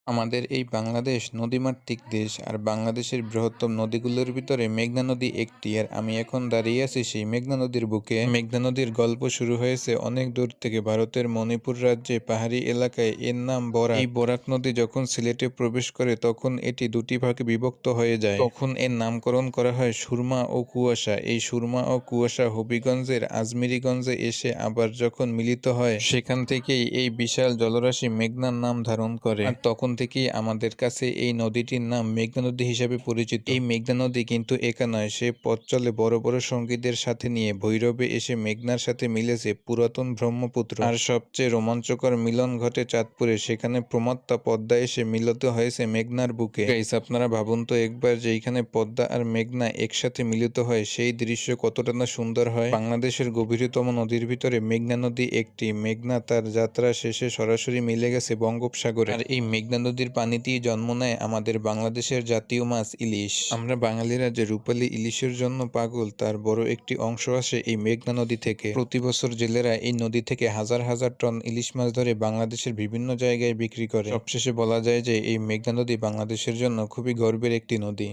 আমাদের এই বাংলাদেশ নদীমাতৃক দেশ, আর বাংলাদেশের বৃহত্তম নদীগুলোর ভিতরে মেঘনা নদী একটি। আর আমি এখন দাঁড়িয়ে আছি সেই মেঘনা নদীর বুকে। মেঘনা নদীর গল্প শুরু হয়েছে অনেক দূর থেকে, ভারতের মণিপুর রাজ্যে পাহাড়ি এলাকায়। এর নাম বরাক। এই বরাক নদী যখন সিলেটে প্রবেশ করে তখন এটি দুটি ভাগে বিভক্ত হয়ে যায়। তখন এর নামকরণ করা হয় সুরমা ও কুয়াশা। এই সুরমা ও কুয়াশা হবিগঞ্জের আজমিরিগঞ্জে এসে আবার যখন মিলিত হয়, সেখান থেকেই এই বিশাল জলরাশি মেঘনার নাম ধারণ করে। আর তখন থেকেই আমাদের কাছে এই নদীটির নাম মেঘনা নদী হিসাবে পরিচিত। এই মেঘনা নদী কিন্তু একা নয়, সে পথ চলে বড় বড় সঙ্গীদের সাথে নিয়ে। ভৈরবে এসে মেঘনার সাথে মিলেছে পুরাতন ব্রহ্মপুত্র। আর সবচেয়ে রোমাঞ্চকর মিলন ঘটে চাঁদপুরে, সেখানে প্রমত্তা পদ্মা এসে মিলিত হয়েছে মেঘনার বুকে। গাইস, আপনারা ভাবুন তো একবার যে এইখানে পদ্মা আর মেঘনা একসাথে মিলিত হয়, সেই দৃশ্য কতটা না সুন্দর হয়। বাংলাদেশের গভীরতম নদীর ভিতরে মেঘনা নদী একটি। মেঘনা তার যাত্রা শেষে সরাসরি মিলে গেছে বঙ্গোপসাগরে। আর এই মেঘনা নদীর পানিতেই জন্ম নেয় আমাদের বাংলাদেশের জাতীয় মাছ ইলিশ। আমরা বাঙালিরা যে রূপালী ইলিশের জন্য পাগল, তার বড় একটি অংশ আসে এই মেঘনা নদী থেকে। প্রতি বছর জেলেরা এই নদী থেকে হাজার হাজার টন ইলিশ মাছ ধরে বাংলাদেশের বিভিন্ন জায়গায় বিক্রি করে। সবশেষে বলা যায় যে এই মেঘনা নদী বাংলাদেশের জন্য খুবই গর্বের একটি নদী।